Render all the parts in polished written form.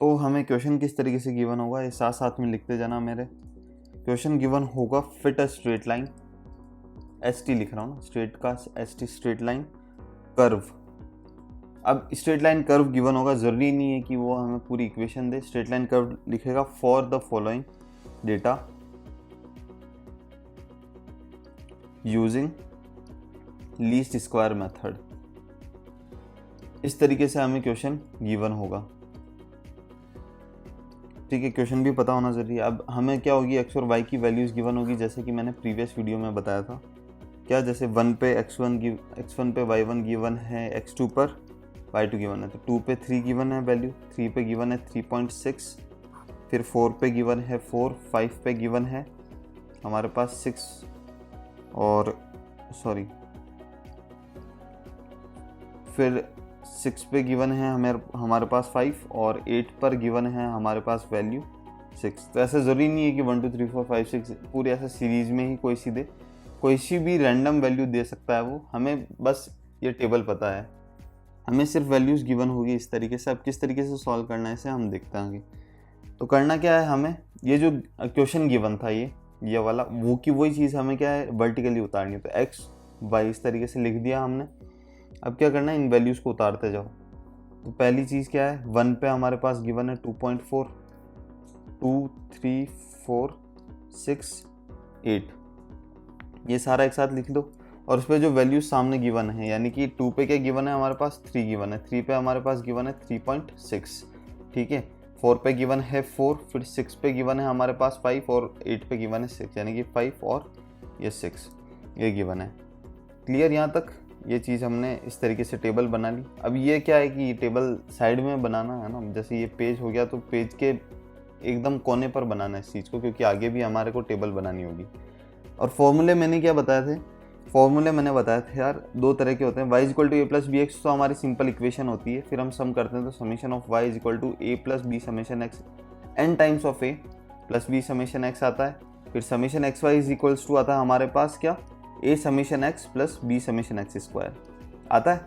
तो हमें क्वेश्चन किस तरीके से गिवन होगा ये साथ साथ में लिखते जाना। मेरे क्वेश्चन गिवन होगा fit a straight line, S T लिख रहा हूँ ना, स्ट्रेट का S T, straight line curve. अब स्ट्रेट लाइन कर्व गिवन होगा, ज़रूरी नहीं है कि वो हमें पूरी इक्वेशन दे। स्ट्रेट लाइन कर्व लिखेगा for the following data using least square method. इस तरीके से हमें क्वेश्चन गिवन होगा। ठीक है, क्वेश्चन भी पता होना जरूरी है। अब हमें क्या होगी, एक्स और वाई की वैल्यूज गिवन होगी, जैसे कि मैंने प्रीवियस वीडियो में बताया था। क्या, जैसे 1 पे x1 पे y1 गिवन है, x2 पर y2 गिवन है, तो 2 पे 3 गिवन है वैल्यू, 3 पे गिवन है 3.6, फिर 4 पे गिवन है 4, 5 पे गिवन है हमारे पास 6 और फिर 6 पे गिवन है हमारे पास 5 और 8 पर गिवन है हमारे पास वैल्यू 6। तो ऐसा ज़रूरी नहीं है कि 1 2 3 4 5 6 पूरे ऐसा सीरीज में ही कोई सी भी रैंडम वैल्यू दे सकता है वो। हमें बस ये टेबल पता है, हमें सिर्फ वैल्यूज़ गिवन होगी इस तरीके से। अब किस तरीके से सॉल्व करना है इसे हम देखते हैं आगे। तो करना क्या है, हमें ये जो क्वेश्चन गिवन था ये वाला, वो की वही चीज़ हमें क्या है वर्टिकली उतारनी है। तो एक्स वाई इस तरीके से लिख दिया हमने। अब क्या करना है, इन वैल्यूज़ को उतारते जाओ। तो पहली चीज़ क्या है, 1 पे हमारे पास गिवन है 2.4, 2 3 4 6 8, ये सारा एक साथ लिख दो। और उस पर जो वैल्यूज सामने गिवन है, यानी कि 2 पे क्या गिवन है हमारे पास 3 गिवन है, 3 पे हमारे पास गिवन है 3.6, ठीक है। 4 पे गिवन है 4, फिर 6 पे गिवन है हमारे पास 5 और 8 पे गिवन है 6, यानी कि 5 और ये 6 ये गिवन है। क्लियर यहाँ तक? ये चीज़ हमने इस तरीके से टेबल बना ली। अब ये क्या है कि ये टेबल साइड में बनाना है ना, जैसे ये पेज हो गया तो पेज के एकदम कोने पर बनाना है इस चीज़ को, क्योंकि आगे भी हमारे को टेबल बनानी होगी। और फॉर्मूले मैंने क्या बताए थे, फॉर्मूले मैंने बताए थे यार, दो तरह के होते हैं। y equal to A plus B X तो हमारी सिंपल इक्वेशन होती है, फिर हम सम करते हैं तो summation of y equal to A plus b summation x n times of A plus b summation x आता है। फिर summation x Y is equals to आता है हमारे पास क्या, a summation x plus b summation x square आता है।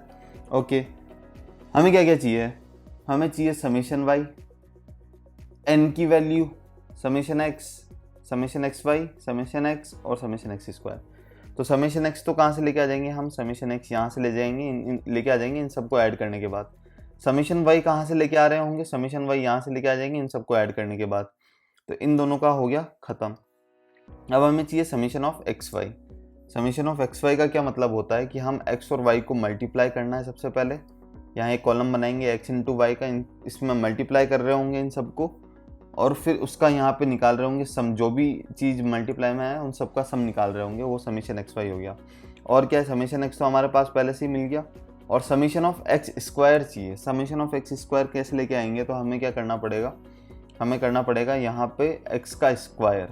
ओके, हमें क्या क्या चाहिए, हमें चाहिए समीशन वाई, n की value, summation x Y, summation x और समीशन एक्स स्क्वायर। तो समीशन एक्स तो कहाँ से लेके आ जाएंगे हम, समीशन एक्स यहाँ से ले जाएंगे, लेके आ जाएंगे इन सबको ऐड करने के बाद। समीशन वाई कहाँ से लेके आ रहे होंगे, समीशन वाई यहाँ से लेके आ जाएंगे इन सबको ऐड करने के बाद। तो इन दोनों का हो गया खत्म। अब हमें चाहिए summation of X Y. Summation of X Y का क्या मतलब होता है कि हम एक्स और वाई को मल्टीप्लाई करना है। सबसे पहले यहाँ एक कॉलम बनाएंगे एक्स इंटू वाई का, इसमें मल्टीप्लाई कर रहे होंगे इन सबको, और फिर उसका यहाँ पे निकाल रहे होंगे सम, जो भी चीज़ मल्टीप्लाई में है उन सबका सम निकाल रहे होंगे, वो समीशन एक्स वाई हो गया। और क्या है, समीशन एक्स तो हमारे पास पहले से ही मिल गया, और समीशन ऑफ एक्स स्क्वायर चाहिए। समीशन ऑफ एक्स स्क्वायर कैसे लेके आएंगे, तो हमें क्या करना पड़ेगा, हमें करना पड़ेगा यहाँ पे एक्स का स्क्वायर,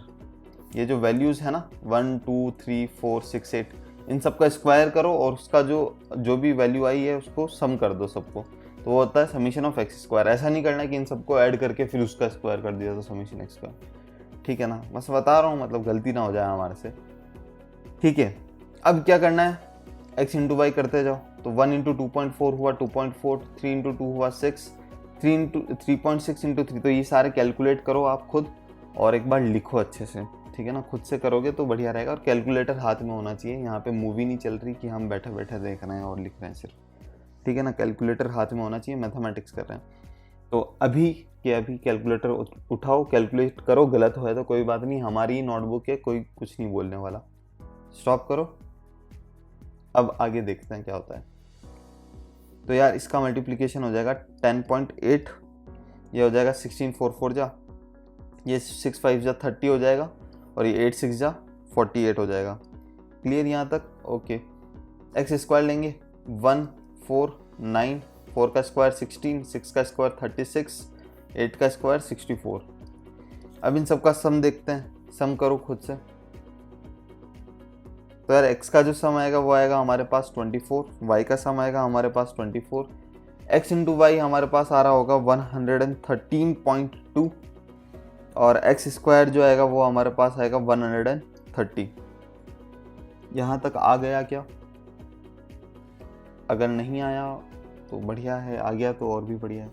ये जो वैल्यूज़ है ना 1 2 3 4 6 8, इन सब का स्क्वायर करो और उसका जो भी वैल्यू आई है उसको सम कर दो सबको, तो वो होता है समीशन ऑफ एक्स स्क्वायर। ऐसा नहीं करना कि इन सबको ऐड करके फिर उसका स्क्वायर कर दिया तो समीशन एक्स स्क्वायर, ठीक है ना, बस बता रहा हूँ, मतलब गलती ना हो जाए हमारे से, ठीक है। अब क्या करना है, एक्स इंटू वाई करते जाओ, तो 1 इंटू 2.4 हुआ 2.4, 3 इंटू 2 हुआ 6, 3.6 इंटू 3, तो ये सारे कैलकुलेट करो आप खुद और एक बार लिखो अच्छे से, ठीक है ना, खुद से करोगे तो बढ़िया रहेगा। और कैलकुलेटर हाथ में होना चाहिए, यहाँ पे मूवी नहीं चल रही कि हम बैठे बैठे देख रहे हैं और लिख रहे हैं सिर्फ, ठीक है ना, कैलकुलेटर हाथ में होना चाहिए, मैथमेटिक्स कर रहे हैं। तो अभी के अभी कैलकुलेटर उठाओ, कैलकुलेट करो, गलत हो तो कोई बात नहीं, हमारी नोटबुक है, कोई कुछ नहीं बोलने वाला। स्टॉप करो, अब आगे देखते हैं क्या होता है। तो यार इसका मल्टीप्लिकेशन हो जाएगा 10.8, ये हो जाएगा 16 4 4 जा, ये 6 5 जा 30 हो जाएगा, और ये 8 6 जा 48 हो जाएगा। क्लियर यहाँ तक? ओके, एक्स स्क्वायर लेंगे 1 4 9, 4 का स्क्वायर 16, 6 का स्क्वायर 36, 8 का स्क्वायर 64। अब इन सब का सम देखते हैं, सम करो खुद से। तो यार x का जो सम आएगा वो आएगा हमारे पास 24, y का सम आएगा हमारे पास 24, x इंटू वाई हमारे पास आ रहा होगा 113.2, और x स्क्वायर जो आएगा वो हमारे पास आएगा 130। यहाँ तक आ गया क्या? अगर नहीं आया तो बढ़िया है, आ गया तो और भी बढ़िया है।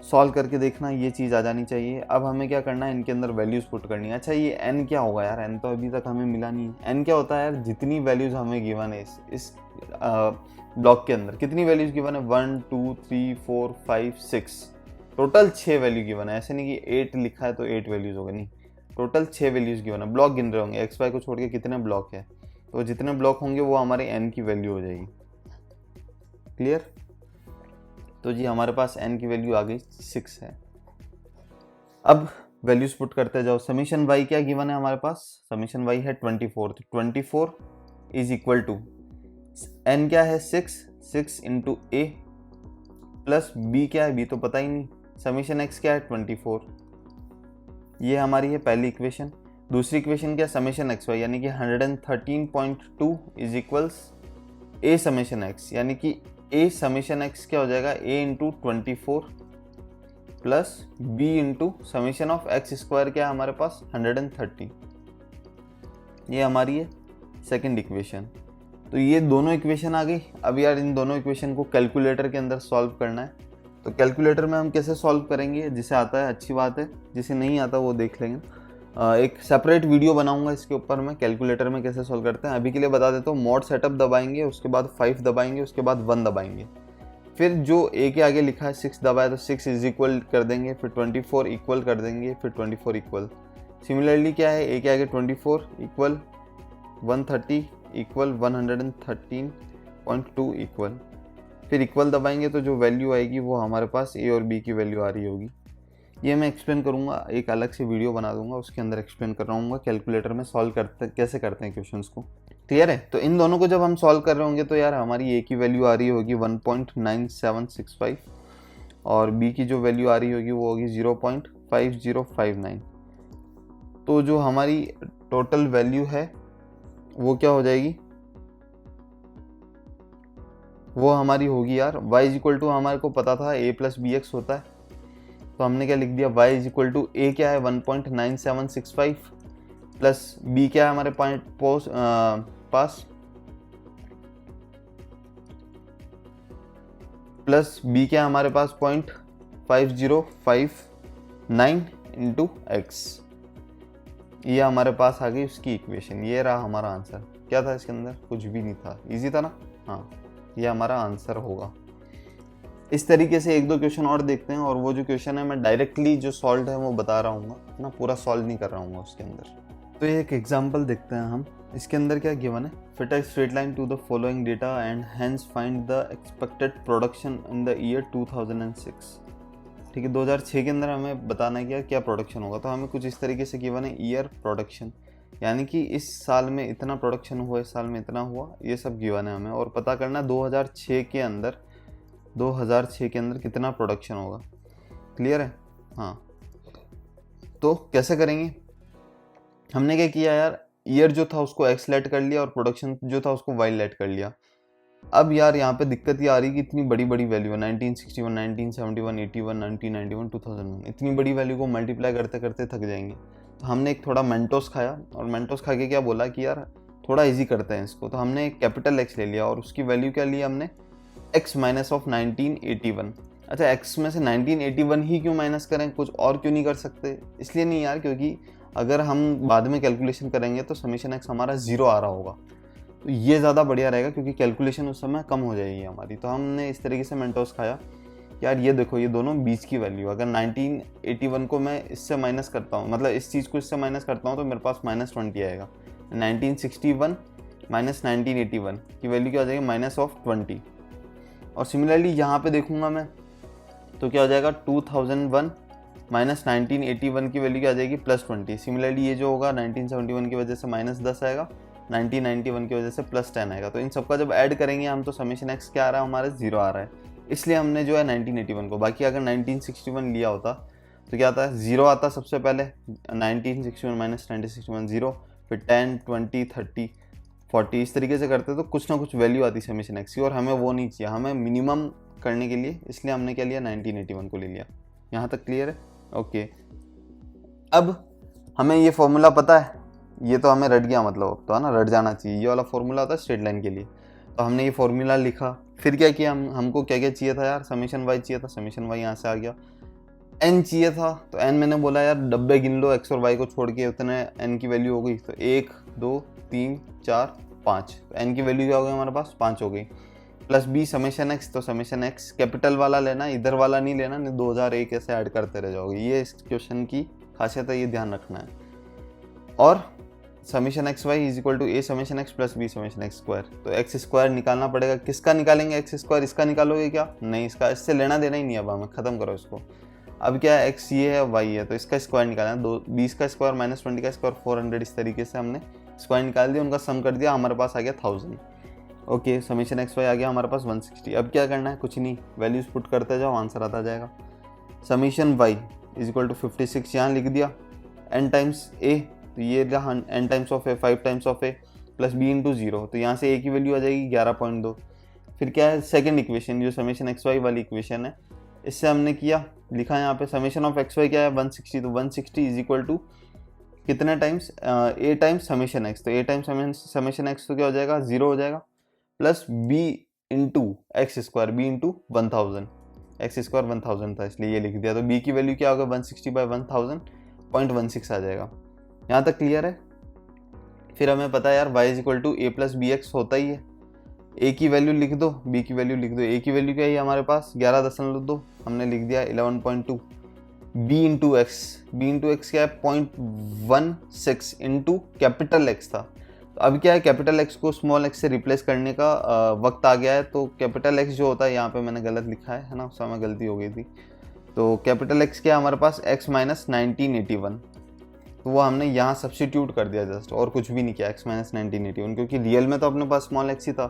सॉल्व करके देखना, ये चीज़ आ जानी चाहिए। अब हमें क्या करना है, इनके अंदर वैल्यूज़ पुट करनी है। अच्छा ये n क्या होगा यार, n तो अभी तक हमें मिला नहीं है। n क्या होता है यार, जितनी वैल्यूज़ हमें गिवन है इस ब्लॉक के अंदर, कितनी वैल्यूज़ गिवन है, 1 2 3 4 5 6, टोटल 6 वैल्यू गिवन है। ऐसे नहीं कि 8 लिखा है तो 8 वैल्यूज़ होगा, नहीं, टोटल 6 वैल्यूज़ गिवन है। ब्लॉक गिन रहे होंगे एक्स वाई को छोड़ के कितने ब्लॉक है, तो जितने ब्लॉक होंगे वो हमारे n की वैल्यू हो जाएगी। क्लियर? तो जी हमारे पास n की वैल्यू आ गई 6 है। अब वैल्यूज पुट करते जाओ। समीशन y क्या गिवन है हमारे पास, समीशन y है 24, तो 24 इज इक्वल टू n क्या है 6 इंटू a प्लस b क्या है, b तो पता ही नहीं, समीशन x क्या है 24, ये हमारी है पहली इक्वेशन। दूसरी इक्वेशन क्या है, समीशन xy यानी कि 113.2 is equals a summation x, यानी कि a समीशन x क्या हो जाएगा, a into 24 plus b into summation of x square क्या है हमारे पास 130, ये हमारी है सेकंड इक्वेशन। तो ये दोनों इक्वेशन आ गई। अब यार इन दोनों इक्वेशन को कैलकुलेटर के अंदर सॉल्व करना है। तो कैलकुलेटर में हम कैसे सॉल्व करेंगे, जिसे आता है अच्छी बात है, जिसे नहीं आता वो देख लेंगे। एक सेपरेट वीडियो बनाऊंगा इसके ऊपर मैं, कैलकुलेटर में कैसे सॉल्व करते हैं। अभी के लिए बता देता हूँ, मॉड सेटअप दबाएंगे, उसके बाद 5 दबाएंगे, उसके बाद 1 दबाएंगे, फिर जो a के आगे लिखा है 6 दबाया तो 6 इज इक्वल कर देंगे, फिर 24 इक्वल कर देंगे, फिर 24 इक्वल। सिमिलरली क्या है, a के आगे 24 इक्वल 130 इक्वल 113.2 इक्वल, फिर इक्वल दबाएंगे तो जो वैल्यू आएगी वो हमारे पास a और b की वैल्यू आ रही होगी। ये मैं एक्सप्लेन करूँगा, एक अलग से वीडियो बना दूंगा, उसके अंदर एक्सप्लेन कर रहा हूँ कैलकुलेटर में सॉल्व करते कैसे करते हैं क्वेश्चंस को। क्लियर है? तो इन दोनों को जब हम सॉल्व कर रहे होंगे तो यार हमारी a की वैल्यू आ रही होगी 1.9765 और b की जो वैल्यू आ रही होगी वो होगी 0.5059। तो जो हमारी टोटल वैल्यू है वो क्या हो जाएगी, वो हमारी होगी यार y इज इक्वल टू, हमारे को पता था a प्लस बी एक्स होता है, तो हमने क्या लिख दिया, y is equal to a क्या है 1.9765 प्लस b क्या है हमारे पास प्लस b क्या है हमारे पास 0.5059 इंटू एक्स, ये हमारे पास आ गई उसकी इक्वेशन। ये रहा हमारा आंसर। क्या था इसके अंदर, कुछ भी नहीं था, इजी था ना। हाँ, ये हमारा आंसर होगा। इस तरीके से एक दो क्वेश्चन और देखते हैं, और वो जो क्वेश्चन है मैं डायरेक्टली जो सॉल्व है वो बता रहा हूँ ना, पूरा सॉल्व नहीं कर रहा हूँ उसके अंदर। तो ये एक एग्जांपल देखते हैं हम। इसके अंदर क्या गिवन है, fit a straight line to the following data and hence find the expected production in the year 2006। ठीक है, 2006 के अंदर हमें बताना है क्या प्रोडक्शन होगा। तो हमें कुछ इस तरीके से गिवन है, ईयर प्रोडक्शन यानी कि इस साल में इतना प्रोडक्शन हुआ, इस साल में इतना हुआ, ये सब गिवन है हमें, और पता करना 2006 के अंदर कितना प्रोडक्शन होगा। क्लियर है? हाँ, तो कैसे करेंगे, हमने क्या किया यार, ईयर जो था उसको एक्स लेट कर लिया और प्रोडक्शन जो था उसको वाई लेट कर लिया। अब यार यहाँ पे दिक्कत ये आ रही कि इतनी बड़ी बड़ी वैल्यू है, 1961, 1971, 81, 1991, 2001, इतनी बड़ी वैल्यू को मल्टीप्लाई करते करते थक जाएंगे। तो हमने एक थोड़ा मेंटोस खाया, और मेंटोस खा के क्या बोला कि यार थोड़ा इजी करते हैं इसको। तो हमने एक कैपिटल एक्स ले लिया और उसकी वैल्यू क्या लिया हमने, x माइनस ऑफ 1981। अच्छा, x में से 1981 ही क्यों माइनस करें, कुछ और क्यों नहीं कर सकते? इसलिए नहीं यार, क्योंकि अगर हम बाद में कैलकुलेशन करेंगे तो समीशन x हमारा 0 आ रहा होगा, तो ये ज़्यादा बढ़िया रहेगा क्योंकि कैलकुलेशन उस समय कम हो जाएगी हमारी। तो हमने इस तरीके से मेंटोस खाया। यार ये देखो, ये दोनों बीच की वैल्यू, अगर 1981 को मैं इससे माइनस करता हूँ, मतलब इस चीज़ को इससे माइनस करता हूँ, तो मेरे पास -20 आएगा। 1961 माइनस 1981 की वैल्यू क्या हो जाएगी, -20। और सिमिलरली यहाँ पे देखूंगा मैं तो क्या हो जाएगा, 2001 माइनस 1981 की वैल्यू क्या आ जाएगी, +20। सिमिलरली ये जो होगा 1971 की वजह से -10 आएगा, 1991 की वजह से +10 आएगा। तो इन सबका जब ऐड करेंगे हम तो समीशन एक्स क्या आ रहा है हमारे 0 आ रहा है, इसलिए हमने जो है 1981 को, बाकी अगर 1961 लिया होता तो क्या आता है, 0 आता सबसे पहले, 1961 माइनस 1961 0, फिर 10, 20, 30, 40 इस तरीके से करते तो कुछ ना कुछ वैल्यू आती समीशन एक्स की, और हमें वो नहीं चाहिए, हमें मिनिमम करने के लिए, इसलिए हमने क्या लिया, 1981 को ले लिया। यहाँ तक क्लियर है? ओके। अब हमें ये फॉर्मूला पता है, ये तो हमें रट गया, मतलब अब तो है ना, रट जाना चाहिए। ये वाला फॉर्मूला होता है स्ट्रेट लाइन के लिए, तो हमने ये फॉर्मूला लिखा। फिर क्या किया, हमको क्या क्या चाहिए था यार, समीशन वाई चाहिए था, समीशन वाई यहाँ से आ गया। n चाहिए था, तो n मैंने बोला यार डब्बे गिन लो x और y को छोड़ के, उतने n की वैल्यू हो गई। तो 1 2 3 4 5, तो n की वैल्यू क्या हो गई हमारे पास 5 हो गई। प्लस b समेशन x, तो समेशन x कैपिटल वाला लेना, इधर वाला नहीं लेना, नहीं 2001 ऐसे ऐड करते रह जाओगे। ये इस क्वेश्चन की खासियत है, ये ध्यान रखना है। और summation X Y is equal to A summation X plus B summation X square, तो एक्स स्क्वायर निकालना पड़ेगा। किसका निकालेंगे एक्स स्क्वायर? इसका निकालोगे क्या? नहीं, इसका इससे लेना देना ही नहीं। अब हमें खत्म करो इसको। अब क्या है, एक्स ये है वाई है, तो इसका स्क्वायर निकालना है। 20 का स्क्वायर माइनस 20 का स्क्वायर 400, इस तरीके से हमने स्क्वायर निकाल दिया, उनका सम कर दिया, हमारे पास आ गया 1000। ओके, समेशन एक्स वाई आ गया हमारे पास 160। अब क्या करना है? कुछ नहीं, वैल्यूज पुट करते जाओ, आंसर आता जाएगा। Summation Y is equal to 56 यहाँ लिख दिया, n टाइम्स ए, तो ये रहा n times of A, 5 times of A plus B into 0, तो यहाँ से ए की वैल्यू आ जाएगी 11.2। फिर क्या है, सेकंड इक्वेशन जो समेशन एक्स वाई वाली इक्वेशन है, इससे हमने किया, लिखा यहाँ पे समेशन ऑफ एक्स वाई क्या है 160, तो 160 इज इक्वल टू कितने टाइम्स ए टाइम्स समेशन एक्स, तो ए टाइम्स समेशन एक्स तो क्या हो जाएगा 0 हो जाएगा, plus B into X square, B into 1000, X square 1000 था इसलिए ये लिख दिया। तो बी की वैल्यू क्या होगा 160 बाई 1000 0.16 आ जाएगा। यहाँ तक क्लियर है? फिर हमें पता है यार y is equal to A plus B X होता ही है। a की वैल्यू लिख दो, b की वैल्यू लिख दो। a की वैल्यू क्या है हमारे पास 11.2, हमने लिख दिया 11.2। b इंटू एक्स क्या है 0.16 इंटू कैपिटल एक्स था। तो अब क्या है, कैपिटल एक्स को स्मॉल एक्स से रिप्लेस करने का वक्त आ गया है। तो कैपिटल एक्स जो होता है, यहाँ पे मैंने गलत लिखा है ना, उस समय गलती हो गई थी। तो कैपिटल एक्स क्या है हमारे पास x माइनस 1981, तो वो हमने यहाँ सब्स्टिट्यूट कर दिया जस्ट, और कुछ भी नहीं किया, x माइनस 1981, क्योंकि रियल में तो अपने पास स्मॉल एक्स ही था।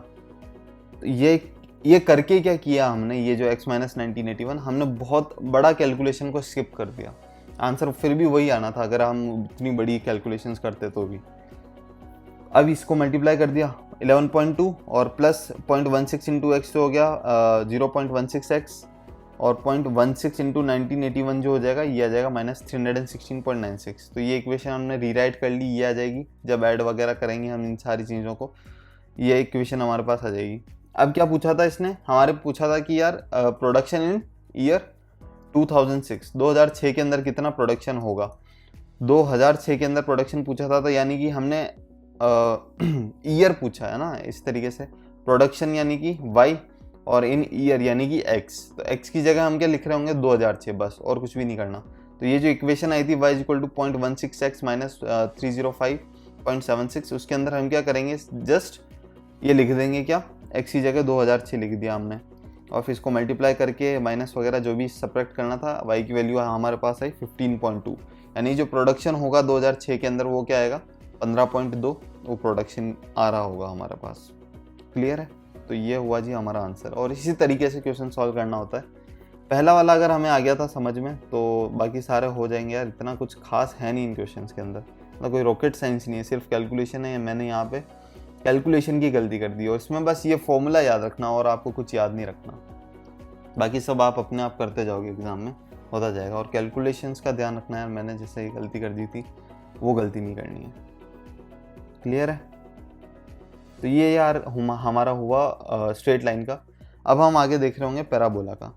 तो ये करके क्या किया हमने, ये जो x माइनस 1981, हमने बहुत बड़ा कैलकुलेशन को स्किप कर दिया। आंसर फिर भी वही आना था अगर हम इतनी बड़ी कैलकुलेशंस करते तो भी। अब इसको मल्टीप्लाई कर दिया 11.2 और प्लस 0.16 इंटू एक्स तो हो गया 0.16x, और 0.16 इंटू 1981 जो हो जाएगा ये आ जाएगा माइनस 316.96। तो ये इक्वेशन हमने रीराइट कर ली, ये आ जाएगी जब ऐड वगैरह करेंगे हम इन सारी चीज़ों को, ये इक्वेशन हमारे पास आ जाएगी। अब क्या पूछा था इसने, हमारे पूछा था कि यार प्रोडक्शन इन ईयर 2006 के अंदर कितना प्रोडक्शन होगा। 2006 के अंदर प्रोडक्शन पूछा था, तो यानी कि हमने ईयर पूछा है ना, इस तरीके से प्रोडक्शन यानी कि y और इन ईयर यानी कि x, तो x की जगह हम क्या लिख रहे होंगे 2006 बस, और कुछ भी नहीं करना। तो ये जो इक्वेशन आई थी y is equal to 0.16x minus 305.76, उसके अंदर हम क्या करेंगे, जस्ट ये लिख देंगे, क्या x की जगह 2006 लिख दिया हमने, और फिर इसको मल्टीप्लाई करके माइनस वगैरह जो भी सब्ट्रैक्ट करना था, y की वैल्यू हमारे पास आई 15.2, यानी जो प्रोडक्शन होगा 2006 के अंदर वो क्या आएगा 15.2, वो प्रोडक्शन आ रहा होगा हमारे पास। क्लियर है? तो ये हुआ जी हमारा आंसर, और इसी तरीके से क्वेश्चन सॉल्व करना होता है। पहला वाला अगर हमें आ गया था समझ में, तो बाकी सारे हो जाएंगे यार, इतना कुछ खास है नहीं इन क्वेश्चंस के अंदर, मतलब कोई रॉकेट साइंस नहीं है, सिर्फ कैलकुलेशन है। मैंने यहाँ पे कैलकुलेशन की गलती कर दी, और इसमें बस ये फॉर्मूला याद रखना और आपको कुछ याद नहीं रखना, बाकी सब आप अपने आप करते जाओगे, एग्जाम में होता जाएगा। और कैलकुलेशंस का ध्यान रखना है, मैंने जैसे गलती कर दी थी वो गलती नहीं करनी है। क्लियर है? तो ये यार हमारा हुआ स्ट्रेट लाइन का। अब हम आगे देख रहे होंगे पैराबोला का।